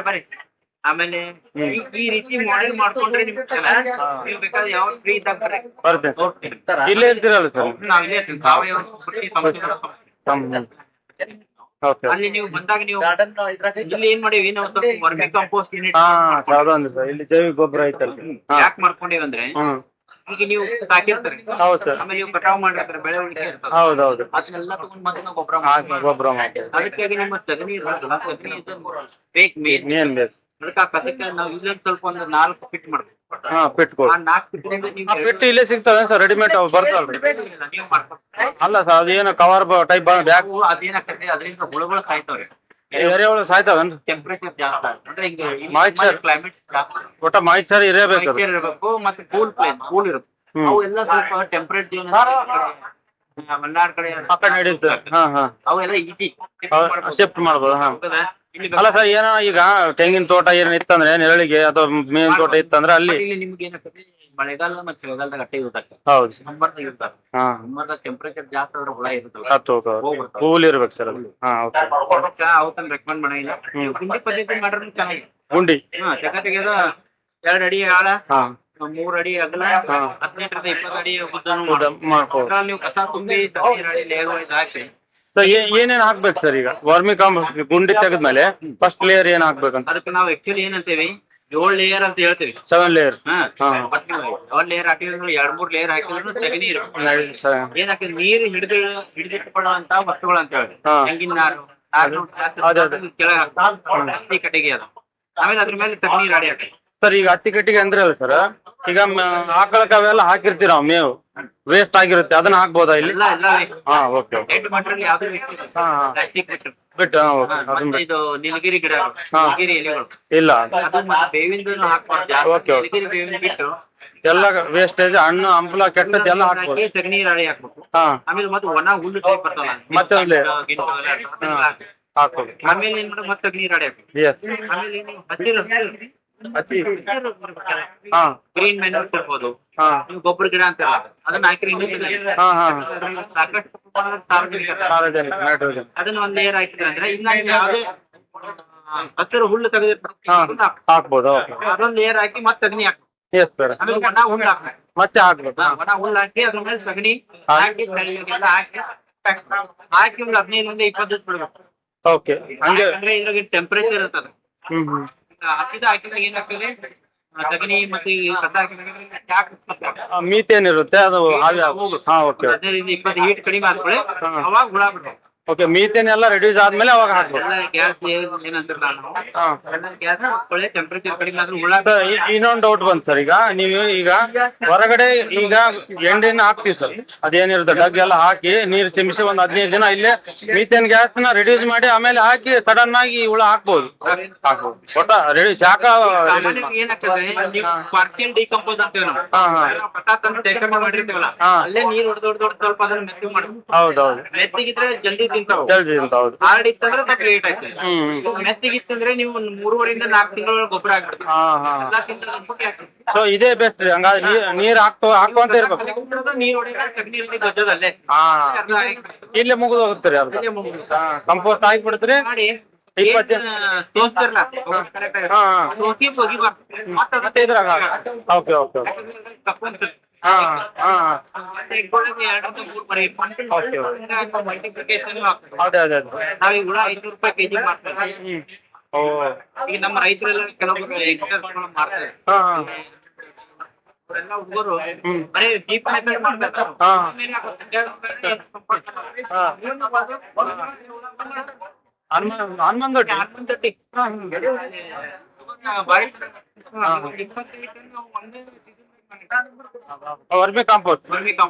Speaker 2: ಬರ್ರಿ. ಆಮೇಲೆ ಈ ರೀತಿ ಮಾಡೆಲ್ ಮಾಡ್ಕೊಂಡ್ರೆ ನೀವು ಬೇಕಾದ್ರೆ ಯಾವ ಫ್ರೀ ಇದ್ದಾಗ ಬರ್ರಿ.
Speaker 1: ಬರ್ತೇನೆ. ಇಲ್ಲೇ ಇರ್ತೀರಲ್ಲ ಸರ್?
Speaker 2: ನಾವಿಲ್ಲೇ ಇರ್ತೀವಿ. ಸಾವಯವ ಕೃಷಿ ಸಂಸ್ಥೆ.
Speaker 1: ಓಕೆ.
Speaker 2: ಅಲ್ಲಿ ನೀವು ಬಂದಾಗ ನೀವು ಇಲ್ಲಿ ಏನ್ ಮಾಡೀವಿ, ನಾವು ಸ್ವಲ್ಪ ವರ್ಮಿ ಕಂಪೋಸ್ಟ್ ಯೂನಿಟ್
Speaker 1: ಹಾ ಅದೊಂದು ಸರ್. ಇಲ್ಲಿ ಜೈವಿಕ ಗೊಬ್ಬರ ಐತಲ್ಲ,
Speaker 2: ಯಾಕೆ ಮಾಡ್ಕೊಂಡಿವಿ ಅಂದ್ರೆ ಈಗ ನೀವು ಸಾಕಿರ್ತಾರೆ.
Speaker 1: ಹೌದು ಸರ್.
Speaker 2: ಆಮೇಲೆ ನೀವು ಕಟಾವ್ ಮಾಡಿರ್ತಾರೆ, ಬೆಳೆ ಉಳಿಕೆ ಇರ್ತದೆ.
Speaker 1: ಹೌದೌದು.
Speaker 2: ಅದನ್ನೆಲ್ಲ ತಗೊಂಡ್ ಮತ್ತೆ ನಾವು ಗೊಬ್ಬರ
Speaker 1: ಮಾಡಿ
Speaker 2: ಅದಕ್ಕಾಗಿ ನಿಮ್ಮ ಸಗಣಿ ಇರ್ತದಲ್ಲ, ಸಗಣಿ ಬೇಕು ಮೇನ್.
Speaker 1: ಏನ್ ಬೇಕು
Speaker 2: ಅದಕ್ಕೆ ಆ ಕಸಕ್ಕೆ ನಾವು ಇಲ್ಲೊಂದು ಸ್ವಲ್ಪ ಒಂದು 4 ಫಿಟ್ ಮಾಡ್ಬೇಕು.
Speaker 1: ಹಾ ಫಿಟ್ ಕೊಡಿ.
Speaker 2: ಆ 4 ಫಿಟ್ ನೀವು
Speaker 1: ಫಿಟ್ ಇಲ್ಲೇ ಸಿಗ್ತದೆ ಸರ್? ರೆಡಿಮೇಡ್ ಅವು ಬರ್ತಲ್ರಿ?
Speaker 2: ನೀವು ಮಾಡ್ಬೇಕು.
Speaker 1: ಅಲ್ಲ ಸರ್, ಅದೇನು ಕವರ್ ಟೈಪ್ ಬ್ಯಾಗ್
Speaker 2: ಅದೇನಾಗ್ತದೆ, ಅದರಿಂದ ಹುಳುಗಳು ಸಾಯ್ತವ್ರಿ.
Speaker 1: ಎರೆಹುಳು ಸಾಯ್ತಾವೇನ್ರಿ?
Speaker 2: ಟೆಂಪರೇಚರ್ ಜಾಸ್ತಿ ಅಂದ್ರೆ ಈಗ
Speaker 1: ಮಾಯಿಶ್ಚರ್
Speaker 2: ಕ್ಲೈಮೇಟ್ ಜಾಸ್ತಿ
Speaker 1: ಒಟ್ಟ ಮಾಯಿಶ್ಚರ್ ಇರಬೇಕು.
Speaker 2: ಇರಬೇಕು. ಮತ್ತೆ ಕೂಲ್ ಇರುತ್ತೆ. ಅವು ಎಲ್ಲ ಸ್ವಲ್ಪ ಟೆಂಪರೇಟ್ ಮಲೆನಾಡ್ ಕಡೆ
Speaker 1: ಆ ಕಡೆ ನಡೀತದೆ. ಹಾ ಹಾ
Speaker 2: ಅವೆಲ್ಲ ಈಜಿ
Speaker 1: ಶಿಫ್ಟ್ ಮಾಡ್ಬೋದು. ಹಾ ಅಲ್ಲ ಸರ್, ಏನೋ ಈಗ ತೆಂಗಿನ ತೋಟ ಏನ್ ಇತ್ತಂದ್ರೆ ನೆರಳಿಗೆ ಅಥವಾ ಮೇವಿನ ತೋಟ ಇತ್ತಂದ್ರೆ ಅಲ್ಲಿ
Speaker 2: ನಿಮ್ಗೆ ಏನಾಗ್ತದೆ, ಮಳೆಗಾಲ ಮತ್ತೆ ಚಳಿಗಾಲದಾಗ ಅಟ್ಟೆ ಯೂಸ್ ಆಗ್ತದೆ.
Speaker 1: ಹೌದು.
Speaker 2: ಸಮ್ಮರ್ದಾಗ ಇರ್ತಾರೆ.
Speaker 1: ಹಾ
Speaker 2: ಸಮ್ಮರ್ದಾಗ ಟೆಂಪರೇಚರ್ ಜಾಸ್ತಿ ಆದ್ರೆ ಹುಳ ಇರ್ತವೆ.
Speaker 1: ಕೂಲ್ ಇರ್ಬೇಕು ಸರ್ ಅದು. ಹಾ ಓಕೆ.
Speaker 2: ಅವತ್ತನ್ನ ರೆಕಮೆಂಡ್ ಮಾಡಂಗಿಲ್ಲ. ಗುಂಡಿ ಪದ್ಧತಿ ಮಾಡ್ರೆ ಚೆನ್ನಾಗಿ.
Speaker 1: ಗುಂಡಿ
Speaker 2: ತೆಗೆದ 2 ಅಡಿ ಆಳ,
Speaker 1: ಹಾ
Speaker 2: 3 ಅಡಿ ಅಗಲ, 18 ರಿಂದ 20 ಅಡಿ ಉದ್ದ
Speaker 1: ಮಾಡ್ಬೋದು.
Speaker 2: ನೀವು ಕಸ ತುಂಬಿ ತಣ್ಣೀರಲ್ಲಿ ಲೇಯರ್ ಹಾಕಿ.
Speaker 1: ಏನೇನ್ ಹಾಕ್ಬೇಕು ಸರ್? ಈಗ ವರ್ಮಿ ಕಾಂಪೋಸ್ಟ್ ಗುಂಡಿ ತೆಗೆದ್ಮೇಲೆ ಫಸ್ಟ್ ಲೇಯರ್ ಏನ್ ಹಾಕ್ಬೇಕಂತ?
Speaker 2: ಅದಕ್ಕೆ ನಾವು ಆಕ್ಚುಲಿ ಏನಂತೇವಿ, 7 ಲೇಯರ್ ಅಂತ ಹೇಳ್ತೀವಿ.
Speaker 1: 7 ಲೇಯರ್.
Speaker 2: 7 ಲೇಯರ್ ಹಾಕಿದ್ರು 2-3 ಲೇಯರ್ ಹಾಕಿದ್ರು ಸಗಣಿ ಇರುತ್ತೆ. ಏನಾಗ್ತದೆ, ನೀರು ಹಿಡಿದಿಟ್ಟುಕೊಳ್ಳುವಂತ ವಸ್ತುಗಳು ಅಂತ ಹೇಳಿ, ತೆಂಗಿನ ನಾರು ಕೆಳಗೆ ಹತ್ತಿ ಕಟ್ಟಿಗೆ ಅದು. ಆಮೇಲೆ ಅದ್ರ ಮೇಲೆ ಸಗಣಿ ರಾಡಿ ಹಾಕಿ
Speaker 1: ಸರ್. ಈಗ ಹತ್ತಿ ಕಟ್ಟಿಗೆ ಅಂದ್ರೆ ಅಲ್ಲ ಸರ್, ಈಗ ಆಕಳಕ್ಕೆ ಅವೆಲ್ಲ ಹಾಕಿರ್ತೀರ ಮೇವು ವೇಸ್ಟ್ ಆಗಿರುತ್ತೆ, ಅದನ್ನ ಹಾಕ್ಬೋದಾ ಇಲ್ಲಿ? ಹಾ ಓಕೆ.
Speaker 2: ಇದು ನೀಲಗಿರಿ ಗಿಡ, ನೀಲಗಿರಿ ಎಲೆಗಳು
Speaker 1: ಇಲ್ಲ
Speaker 2: ಅದು ಬೇವಿಂದ ಹಾಕ್ಬಾರ್ದು. ನೀಲಗಿರಿ ಬೇವಿನ ಬಿಟ್ಟು
Speaker 1: ಎಲ್ಲ ವೇಸ್ಟೇಜ್ ಹಣ್ಣು ಹಂಪಲ ಕೆಟ್ಟದ್ದು ಎಲ್ಲ ಹಾಕಿ
Speaker 2: ಸಗಣಿ ರಾಡಿ ಹಾಕ್ಬೇಕು. ಆಮೇಲೆ ಮತ್ತೆ ಒಣ ಹುಲ್ಲು ಟೈಪ್ ಬರ್ತಲ್ಲ,
Speaker 1: ಮತ್ತೆ ಹಾಕ್ಬೇಕು.
Speaker 2: ಆಮೇಲೆ ಏನ್ ಮಾಡ ಮತ್ತೆ ಸಗಣಿ ರಾಡಿ ಹಾಕ್ಬೇಕು. ಆಮೇಲೆ ಹಸಿರು ಗ್ರೀನ್ ಮೆನ್ಯೂರ್ಸ್ ಇರ್ಬೋದು, ನೀವು ಗೊಬ್ಬರ ಗಿಡ ಅಂತ ಅದನ್ನ ಹಾಕಿರಿ. ಸಾಕಷ್ಟು ಅದನ್ನ ಒಂದ್ ಲೇಯರ್ ಹಾಕಿದ್ರೆ ಅಂದ್ರೆ ಇನ್ನ ಯಾವ್ದೇ ಹಸಿರು ಹುಲ್ಲು ತೆಗೆದಿರ್ತಾರೆ
Speaker 1: ಹಾಕ್ಬೋದು.
Speaker 2: ಅದೊಂದ್ ಲೇಯರ್ ಹಾಕಿ ಮತ್ತೆ ಸಗಣಿ ಹಾಕ್ಬೇಕು. ಆಮೇಲೆ ಒಣ ಹುಲ್ಲು ಹಾಕ್ಬೇಕು.
Speaker 1: ಮತ್ತೆ ಹಾಕ್ಬೇಕು.
Speaker 2: ಒಣ ಹುಲ್ಲು ಹಾಕಿ ಅದ್ರ ಮೇಲೆ ಸಗಣಿ ಹಾಕಿ ಎಲ್ಲ ಹಾಕಿ ಒಂದು 15 ರಿಂದ 20 ದಿವಸ ಬಿಡ್ಬೇಕು.
Speaker 1: ಓಕೆ. ಹಂಗೆ
Speaker 2: ಅಂದ್ರೆ ಇದ್ರಾಗ ಟೆಂಪರೇಚರ್ ಇರ್ತದೆ. ಹಾಕಿದಾಗ ಏನಾಗ್ತದೆ, ಸಗಣಿ ಮತ್ತೆ ಕಸ ಹಾಕಿದಾಗ
Speaker 1: ಮೀಥೇನ್ ಇರುತ್ತೆ, ಅದು
Speaker 2: 15 ರಿಂದ 20 ಹೀಟ್ ಕಡಿಮೆ ಆದ್ಮೇಲೆ ಅವಾಗ ಹುಳ ಬಿಡ್ಬೇಕು.
Speaker 1: ಓಕೆ, ಮೀಥೇನ್ ಎಲ್ಲ ರೆಡ್ಯೂಸ್ ಆದ್ಮೇಲೆ ಅವಾಗ ಹಾಕ್ಬೇಕು.
Speaker 2: ಗ್ಯಾಸ್ ಏನಂತಾರಲ್ಲ ನಾವು
Speaker 1: ಹಾಂ
Speaker 2: ಗ್ಯಾಸ್ ಒಳ್ಳೆ ಟೆಂಪರೇಚರ್ ಕಡಿಮೆ ಆದ್ರೂ ಉಳ್ಳಾಗ
Speaker 1: ಸರ್, ಇನ್ನೊಂದು ಡೌಟ್ ಬಂತು ಸರ್. ಈಗ ನೀವು ಈಗ ಹೊರಗಡೆ ಈಗ ಎಂಡಿನ ಹಾಕ್ತೀವಿ ಸರ್, ಅದೇನಿರುತ್ತೆ ಡಗ್ ಎಲ್ಲ ಹಾಕಿ ನೀರು ಚಿಮಿಸಿ ಒಂದು 15 ದಿನ ಇಲ್ಲೇ ಮೀಥೇನ್ ಗ್ಯಾಸ್ನ ರಿಡ್ಯೂಸ್ ಮಾಡಿ ಆಮೇಲೆ ಹಾಕಿ ಸಡನ್ ಆಗಿ ಹುಳ ಹಾಕ್ಬೋದು. ಒಟ್ಟ ರೆಡಿ ಶಾಖ
Speaker 2: ಸಾಮಾನ್ಯವಾಗಿ ಏನಾಗ್ತದೆ ಪಾರ್ಷಿಯಲ್ ಡಿಕಂಪೋಸ್ ಅಂತೀವಿ ನಾವು.
Speaker 1: ಹಾಂ ಹಾಂ
Speaker 2: ಪಟಾಕನ್ನು ಶೇಖರಣೆ ಮಾಡಿರ್ತೀವಲ್ಲ ಅಲ್ಲೇ ನೀರು ಹೊಡೆದೊಡ್ದು ಸ್ವಲ್ಪ ಅದನ್ನ ಮೆತ್ತಗೆ ಮಾಡ್ಬೇಕು.
Speaker 1: ಹೌದೌದು,
Speaker 2: ಮೆತ್ತಗಿದ್ರೆ ಜಲ್ದಿ ತಿಂತಾವ.
Speaker 1: ಜಲ್ದಿ ಅಂತ ಹೌದು.
Speaker 2: ಹಾರ್ಡ್ ಇತ್ತಂದ್ರೆ ಸ್ವಲ್ಪ ಲೇಟ್ ಆಗ್ತದೆ.
Speaker 1: ಹ್ಞೂ
Speaker 2: ಮೆತ್ತಗಿತ್ತಂದ್ರೆ ನೀವು ಒಂದು 3 ಇಂದ 4 ತಿಂಗಳ ಗೊಬ್ಬರ ಹಾಕ್ಬಿಡ್ತೀವಿ.
Speaker 1: ಹಾಂ ಹಾಂ
Speaker 2: ಎಲ್ಲ ತಿಂಗಳ ಆಗ್ತದೆ.
Speaker 1: ಸೊ ಇದೇ ಬೆಸ್ಟ್ ರೀ. ಹಂಗಾದ್ರೆ ನೀರು ಹಾಕುವಂತ ಇರ್ಬೇಕು.
Speaker 2: ನೀರು ಹೊಡೆದ್ರೆ ಸಗಣಿ ಗೊಜ್ಜದಲ್ಲೇ
Speaker 1: ಹಾಂ ಇಲ್ಲೇ ಮುಗಿದು ಹೋಗುತ್ತೆ ರೀ ಅದು. ಹಾಂ ಕಂಪೋಸ್ಟ್ ಹಾಕಿಬಿಡ್ತೀರಿ.
Speaker 2: ಮಾಡಿ
Speaker 1: 20
Speaker 2: ತೋರಿಸ್ತಾರಲ್ಲ
Speaker 1: ಹಾಂ
Speaker 2: ತೋರಿಸಿ ಹೋಗಿಬಾರ್ದು.
Speaker 1: ಮತ್ತೆ ಇದ್ರಾಗ ಓಕೆ ಓಕೆ ಓಕೆ ಹಾಂ ಹಾಂ
Speaker 2: ಮಲ್ಟಿಪ್ಲಿಕೇಶನ್
Speaker 1: ಅದೇ ಅದೇ ಅದೇ
Speaker 2: ನಾವೀಗ ಹುಳ 500 ರೂಪಾಯಿ ಕೆಜಿ ಮಾಡ್ತೀವಿ.
Speaker 1: ಹ್ಞೂ ಓ
Speaker 2: ಈಗ ನಮ್ಮ ರೈತರೆಲ್ಲ ಕೆಲವೊಬ್ಬರು ಎಕ್ಸ್ಪರ್ಟ್ಗಳು ಮಾಡ್ತಾರೆ.
Speaker 1: ಹಾಂ
Speaker 2: ಅವರೆಲ್ಲ ಹುಡುಗರು
Speaker 1: ಹ್ಞೂ
Speaker 2: ಬರೀ ಡೀಪ್ ಮೆಥಡ್ ಮಾಡ್ತಾರೆ.
Speaker 1: ಹಾಂ ಹನುಮಾನ್ ದೊಡ್ಡಿ ವರ್ಮಿ ಕಾಂಪೋಸ್ಟ್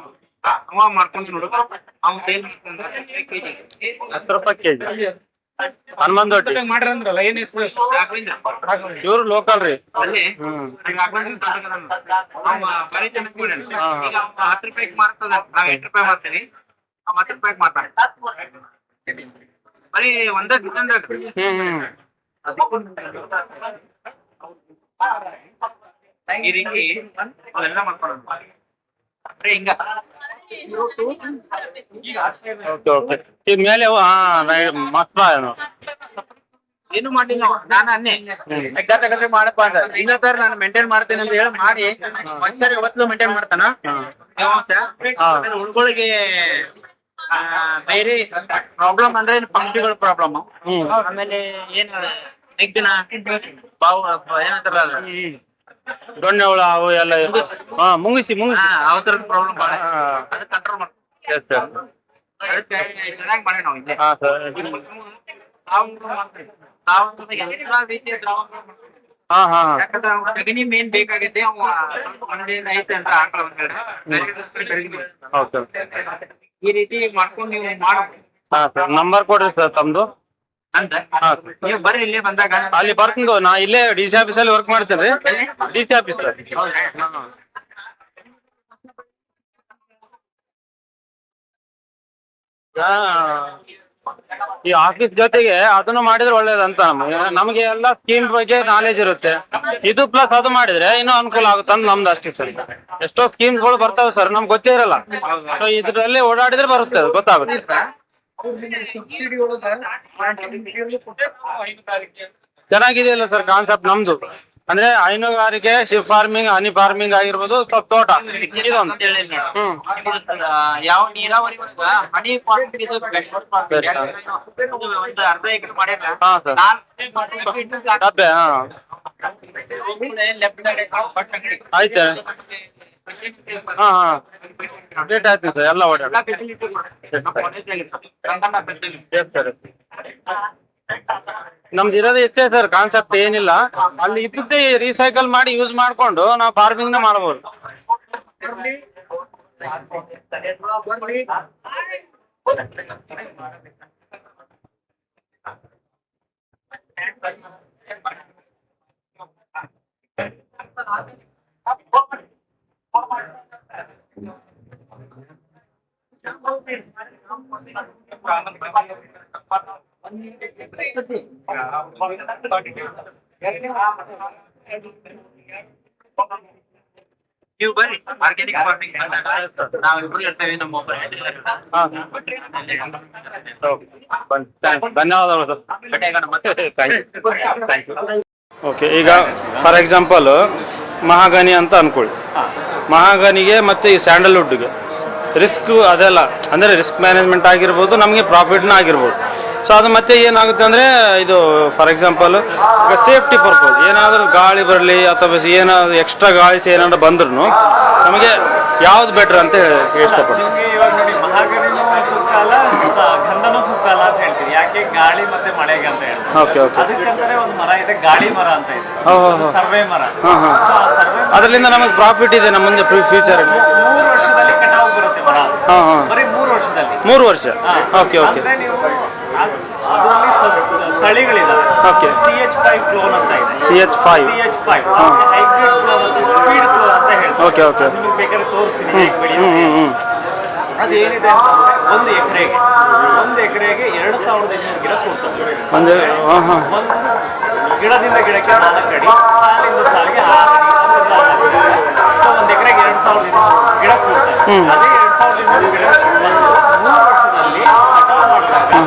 Speaker 2: ಅವ ಮಾಡ್ಕೊಂಡು ನೋಡು ಅವ್ನು ಸೇಲ್ ಮಾಡ್ತಾನೆ ಕೆಜಿ
Speaker 1: 10 ರೂಪಾಯಿ ಕೆಜಿ ಹನುಮಾನ್ ದೊಡ್ಡಿ
Speaker 2: ಮಾಡ್ರಂದ್ರಲ್ಲ ಏನ್
Speaker 1: ಇವ್ರು ಲೋಕಲ್ ರೀ.
Speaker 2: ಅಲ್ಲಿ
Speaker 1: ಹ್ಮ್
Speaker 2: ಬರೀ ಚೆನ್ನಾಗಿ ಮಾಡ್ಯಾನ. ಈಗ 10 ರೂಪಾಯಿಗೆ ಮಾರ್ತದ, ನಾವ್ 8 ರೂಪಾಯಿ ಮಾಡ್ತೀವಿ, 10 ರೂಪಾಯಿಗೆ ಮಾರ್ತಾನೆ. ಬರೀ ಒಂದೇ ದುಕಾನ್ದಾಗ
Speaker 1: ಹ್ಮ್
Speaker 2: ಈ ರೀತಿ ಅವೆಲ್ಲ ಮಾಡ್ಕೊಳ್ಳೋದು. ಬರೀ ಹಿಂಗ
Speaker 1: ಓಕೆ ಓಕೆ ಈಗ ಮೇಲೆ ಮಸ್ತ್
Speaker 2: ಏನು ಮಾಡಿಲ್ಲ ನಾನು ಅನ್ನೆ ಎಕ್ಸಾಕ್ಟ್ ಮಾಡಪ್ಪ ಅಂತ ಇಲ್ಲ ಸರ್ ನಾನು ಮೇಂಟೈನ್ ಮಾಡ್ತೇನೆ ಅಂತ ಹೇಳಿ ಮಾಡಿ ಒಂದ್ಸರಿ ಯಾವತ್ತೂ ಮೇಂಟೈನ್ ಮಾಡ್ತಾನ. ಹುಡುಗಳಿಗೆ ಬೇರೆ ಪ್ರಾಬ್ಲಮ್ ಅಂದ್ರೆ ಪಕ್ಷಿಗಳ ಪ್ರಾಬ್ಲಮ್, ಆಮೇಲೆ ಏನ್ ನೆಗ್ದಿನ ಬಾವು ಏನಂತಾರಲ್ಲ
Speaker 1: ದೊಣ್ಣೆ ಹುಳ ಅವು ಎಲ್ಲ ಮುಗಿಸಿ
Speaker 2: ಅವತರದ ಪ್ರಾಬ್ಲಮ್ ಭಾಳ ಅದು ಕಂಟ್ರೋಲ್ ಮಾಡ್ತೀವಿ. ಚೆನ್ನಾಗಿ ಮಾಡಿ ನಾವು ಇಲ್ಲೇ
Speaker 1: ಹಾಂ ಸರ್
Speaker 2: ಎಲ್ಲಾ ರೀತಿಯ
Speaker 1: ಹಾಂ ಹಾಂ
Speaker 2: ಯಾಕಂದ್ರೆ ಸಗಣಿ ಮೇನ್ ಬೇಕಾಗೈತೆ. ಒಂದೇನ ಐತೆ ಅಂತ ಆಕಳ
Speaker 1: ಓಕೆ
Speaker 2: ಈ ರೀತಿ ಮಾಡ್ಕೊಂಡು ನೀವು ಮಾಡ್ಬೋದು.
Speaker 1: ಹಾಂ ಸರ್ ನಂಬರ್ ಕೊಡ್ರಿ ಸರ್ ತಮ್ಮದು
Speaker 2: ಅಂತ ನೀವು ಬರ್ರಿ ಇಲ್ಲೇ ಬಂದಾಗ
Speaker 1: ಅಲ್ಲಿ ಬರ್ತೀನಿ. ನಾ ಇಲ್ಲೇ ಡಿ ಸಿ ಆಫೀಸಲ್ಲಿ ವರ್ಕ್ ಮಾಡ್ತೇನೆ ರೀ. D C office sir. ಈ ಆಫೀಸ್ ಜೊತೆಗೆ ಅದನ್ನು ಮಾಡಿದ್ರೆ ಒಳ್ಳೇದಂತ ನಮಗೆ ಎಲ್ಲ ಸ್ಕೀಮ್ ಬಗ್ಗೆ ನಾಲೆಜ್ ಇರುತ್ತೆ. ಇದು ಪ್ಲಸ್ ಅದು ಮಾಡಿದ್ರೆ ಇನ್ನೂ ಅನುಕೂಲ ಆಗುತ್ತೆ ಅಂತ ನಮ್ದು ಅಷ್ಟೇ ಸರ್. ಎಷ್ಟೋ ಸ್ಕೀಮ್ಸ್ಗಳು ಬರ್ತಾವೆ ಸರ್, ನಮ್ಗೆ ಗೊತ್ತೇ ಇರಲ್ಲ. ಸೊ ಇದರಲ್ಲಿ ಓಡಾಡಿದ್ರೆ ಬರುತ್ತೆ, ಗೊತ್ತಾಗುತ್ತೆ. ಚೆನ್ನಾಗಿದೆಯಲ್ಲ ಸರ್ ಕಾನ್ಸೆಪ್ಟ್ ನಮ್ದು. ಅಂದ್ರೆ ಹೈನುಗಾರಿಕೆ, ಶಿಪ್ ಫಾರ್ಮಿಂಗ್, ಹನಿ ಫಾರ್ಮಿಂಗ್ ಆಗಿರ್ಬೋದು, ಸ್ವಲ್ಪ ತೋಟ ಇದೊಂದು.
Speaker 2: ಯಾವ ನೀರಾವರಿ ಹನಿ ಫಾರ್ಮಿಂಗ್ ಇದು ಒಂದು ಅರ್ಧ ಎಕರೆ ಮಾಡ್ಯಾರ.
Speaker 1: ಹಾಂ ಸರ್ ಡಬ್ಬೆ ಹಾಂ ಆಯ್ತು ಹಾಂ ಹಾಂ ಡೇಟ್ ಆಯ್ತು ಸರ್ ಎಲ್ಲ ಓಡಾಡ ಸರ್. ನಮ್ದು ಇರೋದು ಇಷ್ಟೇ ಸರ್, ಕಾನ್ಸೆಪ್ಟ್ ಏನಿಲ್ಲ. ಅಲ್ಲಿ ಇದ್ದದ್ದೇ ರೀಸೈಕಲ್ ಮಾಡಿ ಯೂಸ್ ಮಾಡಿಕೊಂಡು ನಾವು ಫಾರ್ಮಿಂಗ್ನ ಮಾಡ್ಬೋದು.
Speaker 2: ನೀವು ಬರ್ರಿ ಆರ್ಗ್ಯಾನಿಕ್ ಫಾರ್ಮಿಂಗ್ ನಾವು ಇಬ್ರು ಇರ್ತೇವೆ. ನಮ್ಮ
Speaker 1: ಧನ್ಯವಾದಗಳು ಸರ್.
Speaker 2: ಮತ್ತೆ
Speaker 1: ಓಕೆ, ಈಗ ಫಾರ್ ಎಕ್ಸಾಂಪಲ್ ಮಹಾಗನಿ ಅಂತ ಅನ್ಕೊಳ್ಳಿ. ಮಹಾಗನಿಗೆ ಮತ್ತು ಈ ಸ್ಯಾಂಡಲ್ವುಡ್ಗೆ ರಿಸ್ಕ್ ಅದೆಲ್ಲ ಅಂದರೆ ರಿಸ್ಕ್ ಮ್ಯಾನೇಜ್ಮೆಂಟ್ ಆಗಿರ್ಬೋದು, ನಮಗೆ ಪ್ರಾಫಿಟ್ನ ಆಗಿರ್ಬೋದು. ಸೊ ಅದು ಮತ್ತೆ ಏನಾಗುತ್ತೆ ಅಂದರೆ ಇದು ಫಾರ್ ಎಕ್ಸಾಂಪಲ್ ಈಗ ಸೇಫ್ಟಿ ಪರ್ಪಸ್ ಏನಾದರೂ ಗಾಳಿ ಬರಲಿ ಅಥವಾ ಏನಾದರೂ ಎಕ್ಸ್ಟ್ರಾ ಗಾಳಿ ಏನಾದರೂ ಬಂದ್ರೂ ನಮಗೆ ಯಾವ್ದು ಬೆಟ್ರ್ ಅಂತ ಇಷ್ಟಪಡ್ತೀನಿ.
Speaker 3: ಇವಾಗ ನೋಡಿ ಮಹಾಗನಿನೂ ಸುತ್ತಲ್ಲ, ಗಂಧನೂ ಸುತ್ತಲ್ಲ. ಕಾಲ ಅಂತ ಹೇಳ್ತೀವಿ. ಯಾಕೆ ಗಾಳಿ ಮತ್ತೆ ಮಳೆಗೆ ಅಂತ ಹೇಳ್ತೀವಿ.
Speaker 1: Okay okay.
Speaker 3: ಅದಕ್ಕಂತಾನೆ ಒಂದು ಮರ ಇದೆ, ಗಾಳಿ ಮರ ಅಂತ ಇದೆ,
Speaker 1: ಓಹೋ.
Speaker 3: ಸರ್ವೆ ಮರ.
Speaker 1: ಹಾಂ ಹಾಂ.
Speaker 3: So, ಆ ಸರ್ವೆ
Speaker 1: ಅದರಿಂದ ನಮಗೆ ಪ್ರಾಫಿಟ್ ಇದೆ ನಮ್ಮ ಮುಂದೆ ಫ್ಯೂಚರ್.
Speaker 3: 3 ವರ್ಷದಲ್ಲಿ ಕಟಾವು ಬರುತ್ತೆ ಮರ.
Speaker 1: ಹಾಂ ಹಾಂ.
Speaker 3: ಬರೀ 3 ವರ್ಷದಲ್ಲಿ.
Speaker 1: 3 ವರ್ಷ. Okay okay.
Speaker 3: ಅಂದ್ರೆ ನೀವು ಅದರಲ್ಲಿ ತಳಿಗಳಿದಾವೆ.
Speaker 1: ಓಕೆ.
Speaker 3: CH5 ಕ್ಲೋನ್ ಅಂತ ಇದೆ.
Speaker 1: CH5.
Speaker 3: ಹೈಬ್ರಿಡ್ ಕ್ಲೋನ್ ಅಂತ, ಸ್ಪೀಡ್ ಕ್ಲೋನ್ ಅಂತ ಹೇಳ್ತಾರೆ.
Speaker 1: Okay okay.
Speaker 3: ನಿಮ್ಗೆ ಬೇಕಾದ್ರೆ ತೋರಿಸ್ತೀನಿ
Speaker 1: ಹ್ಞೂ
Speaker 3: ಹೇಗೆ
Speaker 1: ಹ್ಞೂ
Speaker 3: ಬೆಳೆಯುತ್ತೆ.
Speaker 1: ಹ್ಞೂ.
Speaker 3: ಅದೇನಿದೆ ಅಂತಂದ್ರೆ ಒಂದು ಎಕರೆಗೆ 2,500 ಗಿಡ ಕೂಡ್ತವೆ.
Speaker 1: ಒಂದು ಹಾಂ ಹಾಂ.
Speaker 3: ಒಂದು ಗಿಡದಿಂದ ಗಿಡಕ್ಕೆ 4 ಅಡಿ, ಸಾಲಿಂದ ಸಾಲಿಗೆ 6 ಅಡಿ. ಸೊ ಒಂದು ಎಕರೆಗೆ 2,500 ಗಿಡ ಕೂಡ್ತವೆ. ಅದೇ 2,500 ಗಿಡ 3 ವರ್ಷದಲ್ಲಿ ಕಟಾವು ಮಾಡಬೇಕು.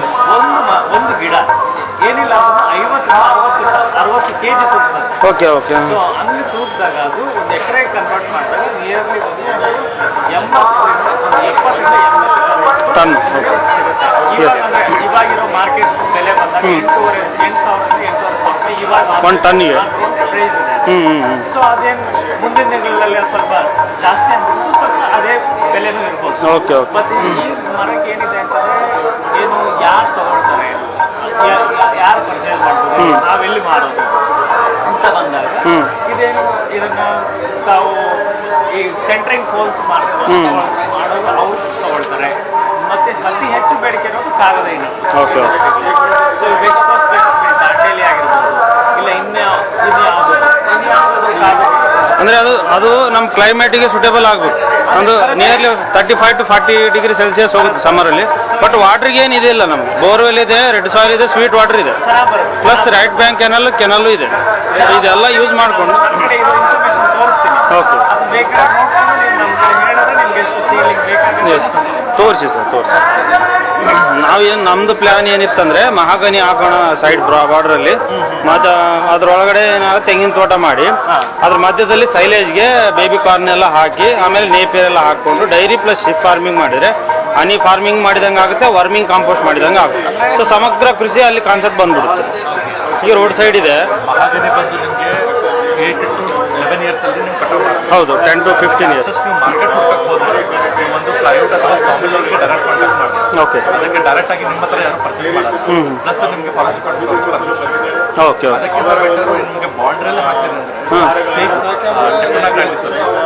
Speaker 3: ಒಂದು ಗಿಡ ಏನಿಲ್ಲ ಅದನ್ನು 50-60 kg ತೂಗ್ತದೆ.
Speaker 1: Okay okay.
Speaker 3: ಸೊ ಅಲ್ಲಿ ತೂಗಿದಾಗ ಅದು ಒಂದು ಎಕರೆಗೆ ಕನ್ವರ್ಟ್ ಮಾಡಿದಾಗ ನಿಯರ್ಲಿ ಬಂದು 70-80
Speaker 1: ಟನ್.
Speaker 3: ಇವಾಗಿರೋ ಮಾರ್ಕೆಟ್ ಬೆಲೆ ಬಂದಾಗ 8,000-8,500 ಇವಾಗ
Speaker 1: ಒಂದು ಟನ್ನಿಗೆ
Speaker 3: ಪ್ರೈಸ್ ಇದೆ.
Speaker 1: ಹ್ಞೂ ಹ್ಞೂ.
Speaker 3: ಸೊ ಅದೇನು ಮುಂದಿನ ದಿನಗಳಲ್ಲಿ ಸ್ವಲ್ಪ ಜಾಸ್ತಿ ಆಗ್ಬೋದು, ಸ್ವಲ್ಪ ಅದೇ ಬೆಲೆನೂ ಇರ್ಬೋದು.
Speaker 1: Okay okay.
Speaker 3: ಮತ್ತೆ ಈ ಮರಕ್ಕೆ ಏನಿದೆ ಅಂತಂದ್ರೆ ಏನು ಯಾರು ತಗೊಳ್ತಾರೆ, ಯಾರು ಪರ್ಚೇಸ್ ಮಾಡ್ಬೋದು, ನಾವೆಲ್ಲಿ ಮಾರೋದು ಅಂತ ಬಂದಾಗ ಇದನ್ನ ತಾವು ಈ ಸೆಂಟ್ರಿಂಗ್ ಹೋಲ್ಸ್ ಮಾಡೋರು ಅವ್ರು ತಗೊಳ್ತಾರೆ. ಮತ್ತೆ ಅತಿ ಹೆಚ್ಚು ಬೇಡಿಕೆ ಇರೋದು ಕಾಗದ ಇನ್ನು.
Speaker 1: ಓಕೆ.
Speaker 3: ಸೊ ದಾಂಡೇಲಿ ಆಗಿರ್ಬೋದು, ಇಲ್ಲ ಇನ್ಯಾವುದು ಕಾಗದ
Speaker 1: ಅಂದರೆ ಅದು ನಮ್ಮ ಕ್ಲೈಮೇಟಿಗೆ ಸೂಟೇಬಲ್ ಆಗಬೇಕು. ಒಂದು ನಿಯರ್ಲಿ 35 to 40 ಡಿಗ್ರಿ ಸೆಲ್ಸಿಯಸ್ ಹೋಗುತ್ತೆ ಸಮ್ಮರಲ್ಲಿ. ಬಟ್ ವಾಟ್ರಿಗೆ ಏನು ಇದೆಯಲ್ಲ, ನಮ್ಗೆ ಬೋರ್ವೆಲ್ ಇದೆ, ರೆಡ್ ಸಾಯಿಲ್ ಇದೆ, ಸ್ವೀಟ್ ವಾಟರ್ ಇದೆ, ಪ್ಲಸ್ ರೈಟ್ ಬ್ಯಾಂಕ್ ಕೆನಲ್ಲು ಇದೆ. ಇದೆಲ್ಲ ಯೂಸ್ ಮಾಡಿಕೊಂಡು ಓಕೆ. ಎಸ್, ತೋರಿಸಿ ಸರ್ ತೋರಿಸಿ. ನಾವೇನು ನಮ್ಮದು ಪ್ಲ್ಯಾನ್ ಏನಿತ್ತಂದರೆ ಮಹಾಗನಿ ಹಾಕೋಣ ಸೈಡ್ ಬಾರ್ಡ್ರಲ್ಲಿ, ಮತ್ತು ಅದರೊಳಗಡೆ ಏನಾಗುತ್ತೆ ತೆಂಗಿನ ತೋಟ ಮಾಡಿ ಅದ್ರ ಮಧ್ಯದಲ್ಲಿ ಸೈಲೇಜ್ಗೆ ಬೇಬಿ ಕಾರ್ನ್ ಎಲ್ಲ ಹಾಕಿ ಆಮೇಲೆ ನೇಪಿಯರ್ ಎಲ್ಲ ಹಾಕ್ಕೊಂಡು ಡೈರಿ ಪ್ಲಸ್ ಶಿಪ್ ಫಾರ್ಮಿಂಗ್ ಮಾಡಿದರೆ ಹನಿ ಫಾರ್ಮಿಂಗ್ ಮಾಡಿದಂಗೆ ಆಗುತ್ತೆ, ವರ್ಮಿಂಗ್ ಕಾಂಪೋಸ್ಟ್ ಮಾಡಿದಂಗೆ ಆಗುತ್ತೆ. ಸೊ ಸಮಗ್ರ ಕೃಷಿ ಅಲ್ಲಿ ಕಾನ್ಸೆಪ್ಟ್ ಬಂದ್ಬಿಡುತ್ತೆ. ಈಗ ರೋಡ್ ಸೈಡ್ ಇದೆ. ಹೌದು, 10 to 15 years.
Speaker 4: ಮಾರ್ಕೆಟ್ ಹುಡುಕಕ್ಕೆ ಹೋದ್ರೆ ಒಂದು ಪ್ಲೈವುಡ್ ಅಥವಾ ಸಾಮಿಲ್ ಅವ್ರಿಗೆ ಡೈರೆಕ್ಟ್ ಕಾಂಟ್ಯಾಕ್ಟ್ ಮಾಡಿ.
Speaker 1: ಓಕೆ.
Speaker 4: ಅದಕ್ಕೆ ಡೈರೆಕ್ಟ್ ಆಗಿ ನಿಮ್ಮ ಹತ್ರ ಯಾರು ಪರ್ಚೇಸ್ ಮಾಡಲ್ಲ. ಪ್ಲಸ್ ನಿಮಗೆ ಫಾರೆಸ್ಟ್ ಡಿಪಾರ್ಟ್ಮೆಂಟ್
Speaker 1: ಓಕೆ.
Speaker 4: ಅದಕ್ಕೆ ನಿಮಗೆ ಬಾಂಡ್ರೆಲ್ಲ ಹಾಕ್ತೀನಿ ಅಂದ್ರೆ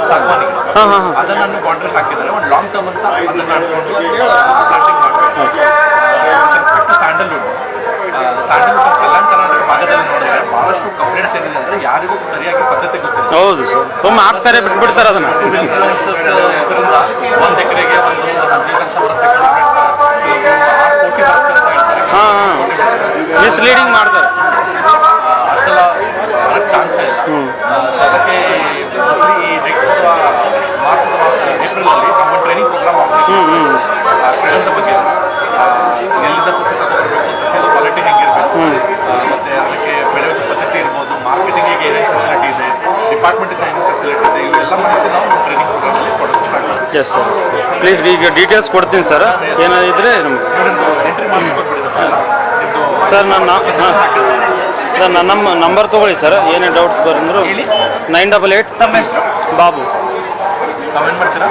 Speaker 4: ಸಾಗವಾನಿ ಅದನ್ನು ಬಾಂಡ್ರಲ್ಲಿ ಹಾಕಿದರೆ ಒಂದು ಲಾಂಗ್ ಟರ್ಮ್ ಅಂತ ಅದನ್ನು ಮಾಡ್ಕೊಂಡು ಪ್ಲಾಂಟಿಂಗ್ ಮಾಡಬೇಕು. ಸ್ಯಾಂಡಲ್ವುಡ್ ಕಲ್ಯಾಣ ಕರ್ನಾಟಕ ಭಾಗದಲ್ಲಿ ನೋಡಿದ್ರೆ ಬಹಳಷ್ಟು ಕಂಪ್ಲೇಂಟ್ಸ್ ಏನಿದೆ ಅಂದ್ರೆ ಯಾರಿಗೂ ಸರಿಯಾಗಿ ಪದ್ಧತಿ ಗೊತ್ತಿಲ್ಲ.
Speaker 1: ಹೌದು ಸರ್, ತುಂಬ ಹಾಕ್ತಾರೆ ಬಿಟ್ಬಿಡ್ತಾರೆ ಅದನ್ನ.
Speaker 4: ಇದರಿಂದ 1 ಎಕರೆಗೆ ಒಂದು 15 ಲಕ್ಷ ಬರುತ್ತೆ, 6 ಕೋಟಿ ಬರುತ್ತೆ ಅಂತ ಹೇಳ್ತಾರೆ.
Speaker 1: ಹಾಂ, ಮಿಸ್ಲೀಡಿಂಗ್ ಮಾಡ್ತಾರೆ.
Speaker 4: ಅಷ್ಟೆಲ್ಲ ಬರೋಕ್ಕೆ ಚಾನ್ಸೇ ಇಲ್ಲ. ಅದಕ್ಕೆ ಈ ನೆಕ್ಸ್ಟ್ ಮಾರ್ಚ್ ಏಪ್ರಿಲಲ್ಲಿ ನಮ್ಮ ಟ್ರೈನಿಂಗ್ ಪ್ರೋಗ್ರಾಮ್ ಆಗ್ತದೆ. ಶ್ರೀಗಂಧ ಬಗ್ಗೆ ಎಲ್ಲಿಂದ ಸಸಿ ತಗೊಳ್ಬೇಕು, ಸಸಿದ ಕ್ವಾಲಿಟಿ ಹೆಂಗಿರ್ಬೇಕು, ಮತ್ತೆ ಅದಕ್ಕೆ ಬೆಳೆಯುವ ಪದ್ಧತಿ ಇರ್ಬೋದು, ಮಾರ್ಕೆಟಿಂಗಿಗೆ ಏನೇನು ಫೆಸಿಲಿಟಿ ಇದೆ, ಡಿಪಾರ್ಟ್ಮೆಂಟಿಂದ ಏನೇನು ಫೆಸಿಲಿಟಿ ಇದೆ, ಇವೆಲ್ಲ ಮಾಹಿತಿ ನಾವು ನಮ್ಮ ಟ್ರೈನಿಂಗ್ ಪ್ರೋಗ್ರಾಮಲ್ಲಿ ಕೊಡೋದು.
Speaker 1: ಎಸ್ ಸರ್, ಪ್ಲೀಸ್ ಈಗ ಡೀಟೇಲ್ಸ್ ಕೊಡ್ತೀನಿ ಸರ್. ಏನಾದಿದ್ರೆ
Speaker 4: ಎಂಟ್ರಿ ಮಾಡಿಸ್ಕೊಟ್ಬಿಡಿ
Speaker 1: ಸರ್. ನನ್ನ ನಂಬರ್ ತೊಗೊಳ್ಳಿ ಸರ್, ಏನೇ ಡೌಟ್ಸ್ ಬಂದರು 988
Speaker 4: ನಮ್ಮ ಹೆಸರು
Speaker 1: ಬಾಬು.
Speaker 4: ತಾವೇನು ಮಾಡ್ತೀರಾ?